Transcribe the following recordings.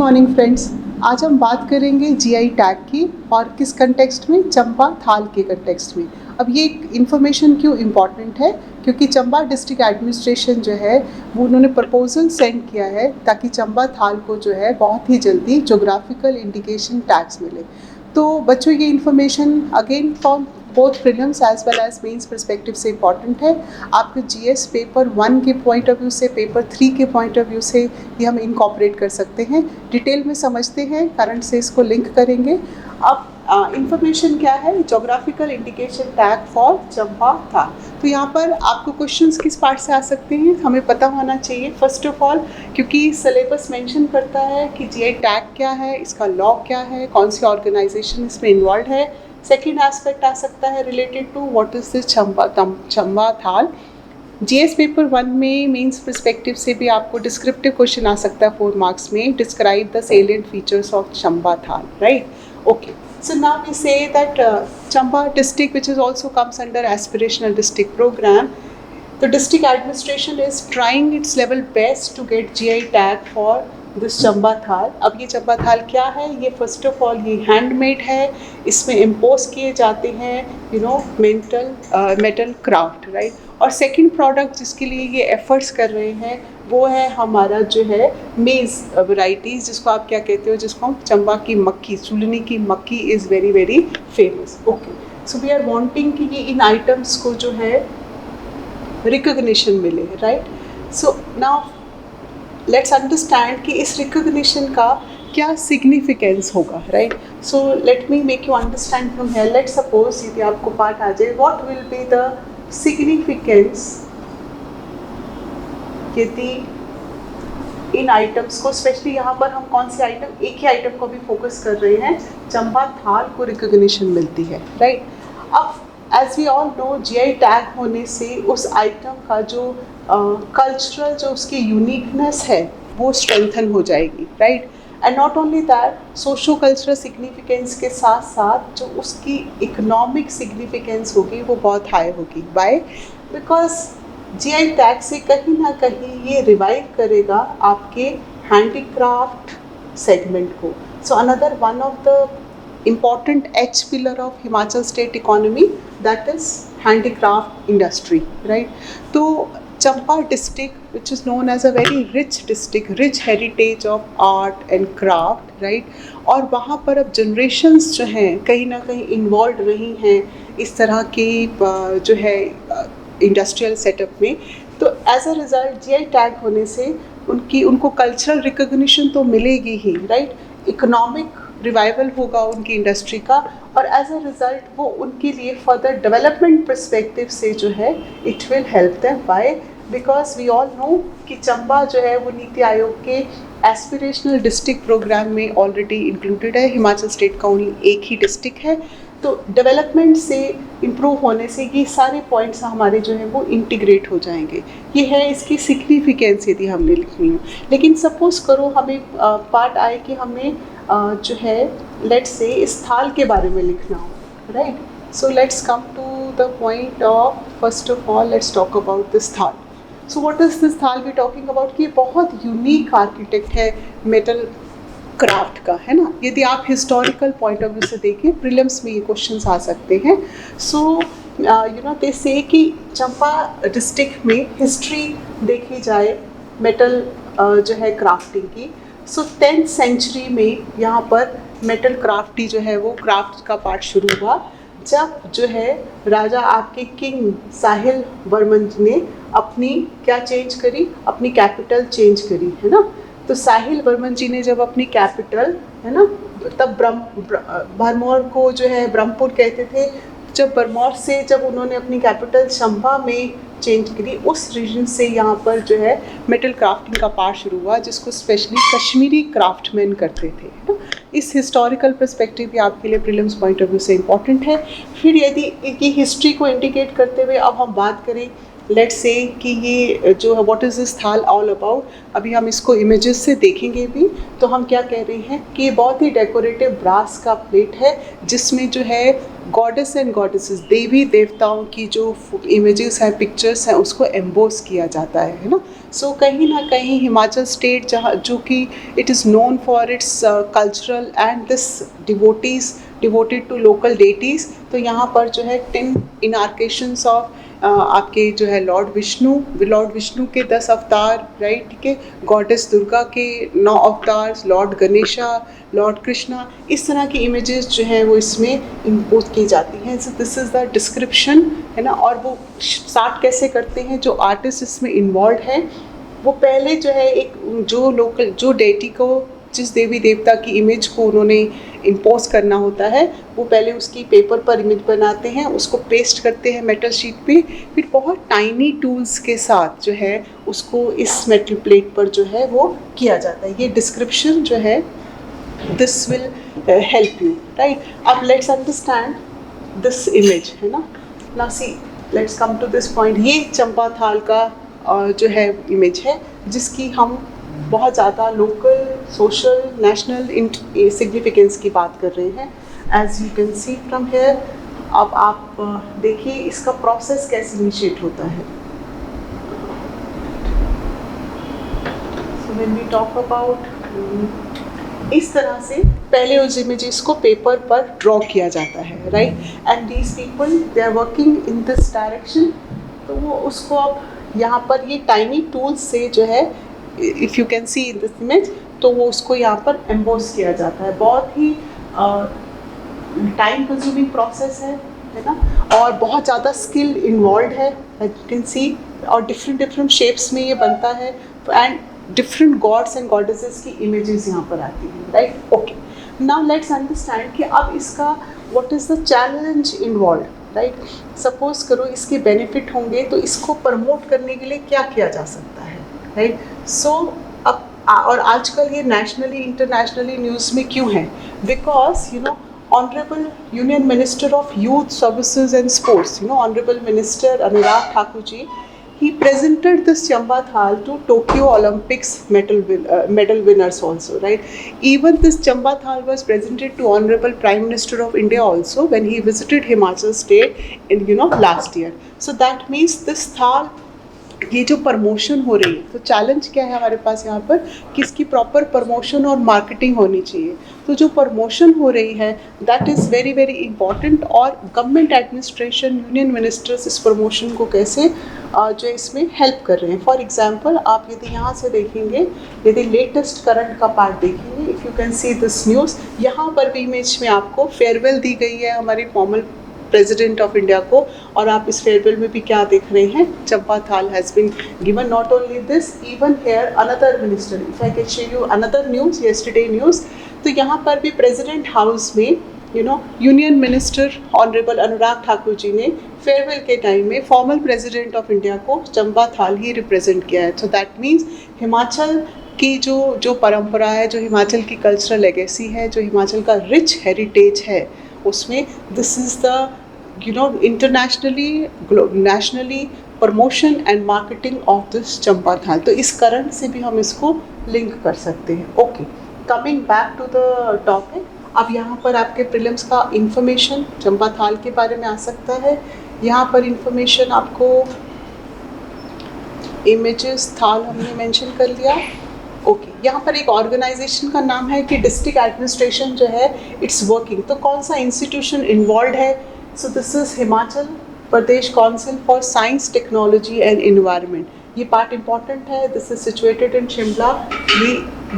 Morning friends. आज हम बात करेंगे जीआई टैग की और किस कंटेक्स्ट में, चंबा थाल के कंटेक्स्ट में। अब ये इन्फॉर्मेशन क्यों इम्पॉर्टेंट है, क्योंकि चंबा डिस्ट्रिक्ट एडमिनिस्ट्रेशन जो है वो उन्होंने प्रपोजल सेंड किया है ताकि चंबा थाल को जो है बहुत ही जल्दी जोग्राफिकल इंडिकेशन टैग्स मिले। तो बच्चों ये information again from both prelims as well as mains perspective से इम्पॉर्टेंट है। आपके जीएस पेपर 1 के पॉइंट ऑफ व्यू से, पेपर 3 के पॉइंट ऑफ व्यू से ये हम इनकॉर्पोरेट कर सकते हैं। डिटेल में समझते हैं, करंट से इसको लिंक करेंगे। अब इंफॉर्मेशन क्या है, geographical indication tag for Chamba थाल। तो यहाँ पर आपको क्वेश्चंस किस पार्ट से आ सकते हैं हमें पता होना चाहिए। फर्स्ट ऑफ ऑल, क्योंकि सिलेबस मेंशन करता है कि जीआई टैग क्या है, इसका लॉ क्या है, कौन सी ऑर्गेनाइजेशन इसमें इन्वॉल्व है। सेकेंड एस्पेक्ट आ सकता है related to what is this Chamba Thal. GS paper 1 में मेंस पर्सपेक्टिव से भी आपको डिस्क्रिप्टिव क्वेश्चन आ सकता है 4 मार्क्स में, describe the salient features of Chamba Thal, right? Okay, so now we say that Chamba district, which is also comes under aspirational district program, the district administration is trying its level best to get GI tag for this Chamba थाल। अब ये चंबा थाल क्या है, ये first of all ये handmade है, इसमें इम्पोज किए जाते हैं मेटल क्राफ्ट, राइट? और सेकंड प्रोडक्ट जिसके लिए ये एफर्ट्स कर रहे हैं वो है हमारा जो है मेज़ वैराइटीज़, जिसको आप क्या कहते हो, जिसको हम चंबा की मक्की, चुलनी की मक्की is very very famous. Okay, so we are wanting कि ये इन आइटम्स को जो है रिकॉग्निशन मिले, right? So now let's understand कि इस रिकॉग्निशन का क्या सिग्निफिकेंस होगा, right? So let me make you understand from here. Let's suppose यदि आपको पार्ट आ जाए, what will be the significance यदि इन आइटम्स को, स्पेशली यहाँ पर हम कौन से आइटम, एक ही आइटम को भी फोकस कर रहे हैं, चंबा थाल को रिकॉग्निशन मिलती है, राइट? अब as we all know, GI tag होने से उस आइटम का जो कल्चरल जो उसकी यूनिकनेस है वो स्ट्रेंथन हो जाएगी, right? And not only that, socio cultural significance के साथ साथ जो उसकी इकोनॉमिक सिग्निफिकेंस होगी वो बहुत हाई होगी। बाय बिकॉज जीआई टैग से कहीं ना कहीं ये रिवाइव करेगा आपके हैंडीक्राफ्ट सेगमेंट को। So another one of the important H pillar of Himachal state economy, that is handicraft industry, right? तो Chamba district, which is known as a very rich district, rich heritage of art and craft, right? और वहाँ पर अब generations जो हैं कहीं ना कहीं involved रही हैं इस तरह के जो है इंडस्ट्रियल सेटअप में। तो as a result GI tag होने से उनको कल्चरल रिकॉग्निशन तो मिलेगी ही, राइट? इकोनॉमिक रिवाइवल होगा उनकी इंडस्ट्री का, और एज अ रिज़ल्ट वो उनके लिए फर्दर डेवलपमेंट पर्सपेक्टिव से जो है it will help them. By because we all know कि चंबा जो है वो नीति आयोग के एस्पिरेशनल डिस्ट्रिक्ट प्रोग्राम में ऑलरेडी इंक्लूडेड है। हिमाचल स्टेट का ओनली एक ही डिस्ट्रिक्ट है, तो डेवलपमेंट से इम्प्रूव होने से ये सारे पॉइंट्स हमारे जो है वो इंटीग्रेट हो जाएंगे। ये है इसकी सिग्निफिकेंस यदि हमने लिखनी हो। लेकिन सपोज करो हमें पार्ट आए कि हमें जो है लेट्स से इस थाल के बारे में लिखना हो, right? So let's come to the point of, first of all let's talk about this thal. So what is this thal we talking about कि बहुत यूनिक आर्किटेक्ट है मेटल क्राफ्ट का, है ना? यदि आप हिस्टोरिकल पॉइंट ऑफ व्यू से देखें, प्रीलिम्स में ये क्वेश्चंस आ सकते हैं। सो यू नो दे से कि चंबा डिस्ट्रिक्ट में हिस्ट्री देखी जाए मेटल जो है क्राफ्टिंग की, सो 10th सेंचुरी में यहाँ पर मेटल क्राफ्टी जो है वो क्राफ्ट का पार्ट शुरू हुआ, जब जो है राजा आपके किंग साहिल वर्मन ने अपनी क्या चेंज करी, अपनी कैपिटल चेंज करी, है ना? तो साहिल वर्मन जी ने जब अपनी कैपिटल, है ना, तब भरमौर को जो है ब्रह्मपुर कहते थे, जब भरमौर से जब उन्होंने अपनी कैपिटल चंबा में चेंज करी, उस रीजन से यहाँ पर जो है मेटल क्राफ्टिंग का पार्ट शुरू हुआ, जिसको स्पेशली कश्मीरी क्राफ्टमैन करते थे, है ना? इस हिस्टोरिकल पर्सपेक्टिव भी आपके लिए प्रीलिम्स पॉइंट ऑफ व्यू से इम्पॉर्टेंट है। फिर यदि ये हिस्ट्री को इंडिकेट करते हुए अब हम बात करें लेट्स से कि ये जो है व्हाट इज़ दिस थाल ऑल अबाउट, अभी हम इसको इमेजेस से देखेंगे भी तो हम क्या कह रहे हैं कि ये बहुत ही डेकोरेटिव ब्रास का प्लेट है जिसमें जो है गॉडेस एंड गॉडेसेस, देवी देवताओं की जो इमेजेस हैं, पिक्चर्स हैं, उसको एम्बोस किया जाता है ना। सो कहीं ना कहीं हिमाचल स्टेट जहाँ जो कि it is known for its cultural and this devotees devoted to local deities, तो यहाँ पर जो है 10 इनार्केशंस ऑफ आपके जो है लॉर्ड विष्णु के 10 अवतार, राइट, ठीक है, गॉडेस दुर्गा के 9 अवतार, लॉर्ड गणेशा, लॉर्ड कृष्णा, इस तरह की इमेजेस जो है वो इसमें इम्पोज की जाती हैं। So this is the description, है ना। और वो स्टार्ट कैसे करते हैं, जो आर्टिस्ट इसमें इन्वॉल्व है वो पहले जो है एक जो डेटी को, जिस देवी देवता की इमेज को उन्होंने इम्पोज करना होता है, वो पहले उसकी पेपर पर इमेज बनाते हैं, उसको पेस्ट करते हैं मेटल शीट पे, फिर बहुत टाइनी टूल्स के साथ जो है उसको इस मेटल प्लेट पर जो है वो किया जाता है। ये डिस्क्रिप्शन जो है this will help you, right. अब लेट्स अंडरस्टैंड दिस इमेज, है ना। Now see, let's come to this point. ये चंपा थाल का जो है इमेज है जिसकी हम बहुत ज़्यादा लोकल, सोशल, नेशनल सिग्निफिकेंस की बात कर रहे हैं। As you can see from here, अब आप देखिए इसका प्रोसेस कैसे इनिशिएट होता है। So when we talk about, इस तरह से पहले उस इमेजेस को पेपर पर ड्रॉ किया जाता है, right, and these people they are working in this direction. तो वो उसको अब यहाँ पर ये टाइनी टूल्स से जो है, if you can C in this image, तो वो उसको यहाँ पर एम्बोस किया जाता है। बहुत ही टाइम कंज्यूमिंग प्रोसेस है ना, और बहुत ज़्यादा स्किल इन्वॉल्व है, एज यू कैन सी, और डिफरेंट शेप्स में ये बनता है, and different gods and goddesses की इमेजेस यहाँ पर आती हैं, right. Okay, now let's understand कि अब इसका what is the challenge involve, right. Suppose करो इसके बेनिफिट होंगे तो इसको प्रमोट करने के लिए क्या किया जा सकता है, राइट। सो अब और आजकल ये नेशनली इंटरनेशनली न्यूज़ में क्यों है, because you know honourable union minister of youth services and sports, honourable minister Anurag Thakur ji, he presented this Chamba Thal to Tokyo Olympics medal winners also, right. Even this Chamba Thal was presented to Honorable Prime Minister of India also when he visited Himachal State in last year. So that means this Thal, ये जो promotion हो रही है, तो challenge क्या है हमारे पास यहाँ पर कि इसकी प्रॉपर प्रमोशन और मार्केटिंग होनी चाहिए। तो जो प्रमोशन हो रही है that is very very important, और गवर्नमेंट एडमिनिस्ट्रेशन, यूनियन मिनिस्टर्स इस प्रमोशन को कैसे जो इसमें हेल्प कर रहे हैं। फॉर एग्जांपल, आप यदि यहाँ से देखेंगे, यदि लेटेस्ट करंट का पार्ट देखेंगे, if you can see this news, यहाँ पर भी इमेज में आपको फेयरवेल दी गई है हमारी फॉर्मल प्रेसिडेंट ऑफ इंडिया को, और आप इस फेयरवेल में भी क्या देख रहे हैं, Chamba thal has been given. Not only this, even here another minister, if I can show you another news, yesterday news, तो यहाँ पर भी प्रेसिडेंट हाउस में union minister honourable Anurag Thakur ji ने फेयरवेल के टाइम में फॉर्मल प्रेसिडेंट ऑफ इंडिया को चंपा थाल ही रिप्रेजेंट किया है। सो दैट मीन्स हिमाचल की जो परंपरा है, जो हिमाचल की कल्चरल लेगेसी है, जो हिमाचल का रिच हेरिटेज है, उसमें this is the internationally, nationally promotion and marketing of this चंपा थाल। तो इस करंट से भी हम इसको लिंक कर सकते हैं। Okay, coming back to the topic, अब यहाँ पर आपके प्रीलिम्स का इंफॉर्मेशन चंपा थाल के बारे में आ सकता है। यहाँ पर इंफॉर्मेशन आपको इमेजेस थाल हमने मेंशन कर लिया। ओके, यहाँ पर एक ऑर्गेनाइजेशन का नाम है कि डिस्ट्रिक्ट एडमिनिस्ट्रेशन जो है इट्स वर्किंग, तो कौन सा इंस्टीट्यूशन इन्वॉल्व है। सो this is Himachal Pradesh council for science, technology and environment. ये पार्ट इम्पॉर्टेंट है, this is situated in Shimla.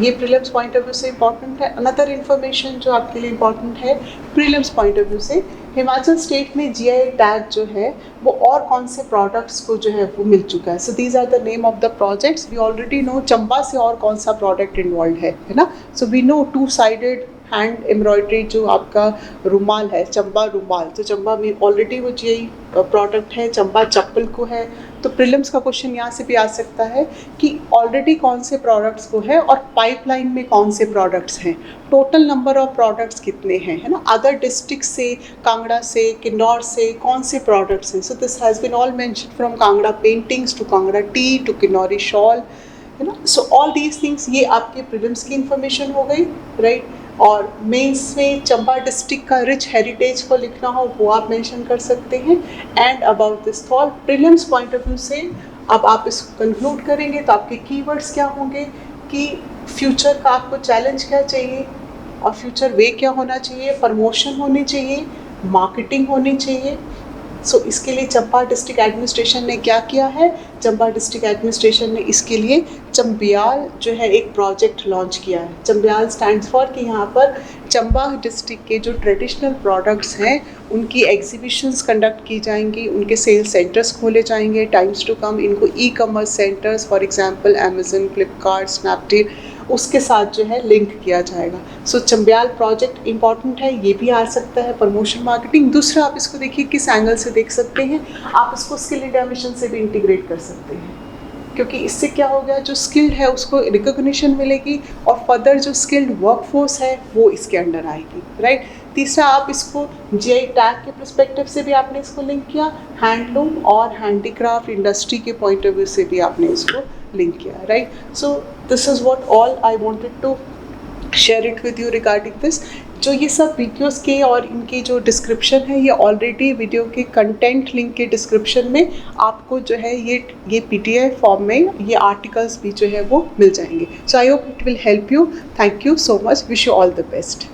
ये प्रीलिम्स पॉइंट ऑफ व्यू से इम्पॉर्टेंट है। अनदर इन्फॉर्मेशन जो आपके लिए इम्पॉर्टेंट है प्रीलिम्स पॉइंट ऑफ व्यू से, हिमाचल स्टेट में जीआई टैग जो है वो और कौन से प्रोडक्ट्स को जो है वो मिल चुका है। So these are the name of the projects. We already know Chamba से और कौन सा प्रोडक्ट इन्वॉल्व है ना। So we know 2 sided hand embroidery जो आपका रुमाल है, चंबा रुमाल, तो चंबा में ऑलरेडी वो जीआई प्रोडक्ट है, चंबा चप्पल को है। तो प्रीलिम्स का क्वेश्चन यहाँ से भी आ सकता है कि ऑलरेडी कौन से प्रोडक्ट्स को है और पाइपलाइन में कौन से प्रोडक्ट्स हैं, टोटल नंबर ऑफ प्रोडक्ट्स कितने हैं, है ना, अदर डिस्ट्रिक्ट से, कांगड़ा से, किन्नौर से कौन से प्रोडक्ट्स हैं। So this has been all mention from Kangra paintings to Kangra tea to Kinnauri shawl, है ना। सो ऑल दीज थिंग्स ये आपके प्रीलिम्स की इंफॉर्मेशन हो गई, राइट। और मेंस में चंबा डिस्ट्रिक्ट का रिच हेरिटेज को लिखना हो वो आप मेंशन कर सकते हैं। And about this all prelims point of view से अब आप इसको कंक्लूड करेंगे तो आपके कीवर्ड्स क्या होंगे कि फ्यूचर का आपको चैलेंज क्या चाहिए और फ्यूचर वे क्या होना चाहिए, प्रमोशन होनी चाहिए, मार्केटिंग होनी चाहिए। सो इसके लिए चंबा डिस्ट्रिक्ट एडमिनिस्ट्रेशन ने क्या किया है, चंबा डिस्ट्रिक्ट एडमिनिस्ट्रेशन ने इसके लिए चंबियाल जो है एक प्रोजेक्ट लॉन्च किया है। चंबियाल स्टैंड्स फॉर कि यहाँ पर चंबा डिस्ट्रिक्ट के जो ट्रेडिशनल प्रोडक्ट्स हैं उनकी एग्जीबिशंस कंडक्ट की जाएंगी, उनके सेल सेंटर्स खोले जाएंगे टाइम्स टू कम। इनको e commerce centres for example Amazon, Flipkart, Snapdeal उसके साथ जो है लिंक किया जाएगा। सो चंबियाल प्रोजेक्ट इंपॉर्टेंट है, ये भी आ सकता है प्रमोशन मार्केटिंग। दूसरा आप इसको देखिए किस एंगल से देख सकते हैं, आप इसको स्किल इंडिया मिशन से भी इंटीग्रेट कर सकते हैं, क्योंकि इससे क्या हो गया, जो स्किल्ड है उसको रिकॉग्निशन मिलेगी और फर्दर जो स्किल्ड वर्कफोर्स है वो इसके अंडर आएगी, राइट। तीसरा आप इसको जीआई टैग के पर्सपेक्टिव से भी आपने इसको लिंक किया, हैंडलूम और हैंडीक्राफ्ट इंडस्ट्री के पॉइंट ऑफ व्यू से भी आपने इसको लिंक किया, right. So this is what all I wanted to share it with you regarding this. जो ये सब वीडियोस के और इनकी जो डिस्क्रिप्शन है ये ऑलरेडी वीडियो के कंटेंट लिंक के डिस्क्रिप्शन में आपको जो है ये पीडीएफ फॉर्म में ये आर्टिकल्स भी जो है वो मिल जाएंगे। So I hope it will help you. Thank you so much, wish you all the best.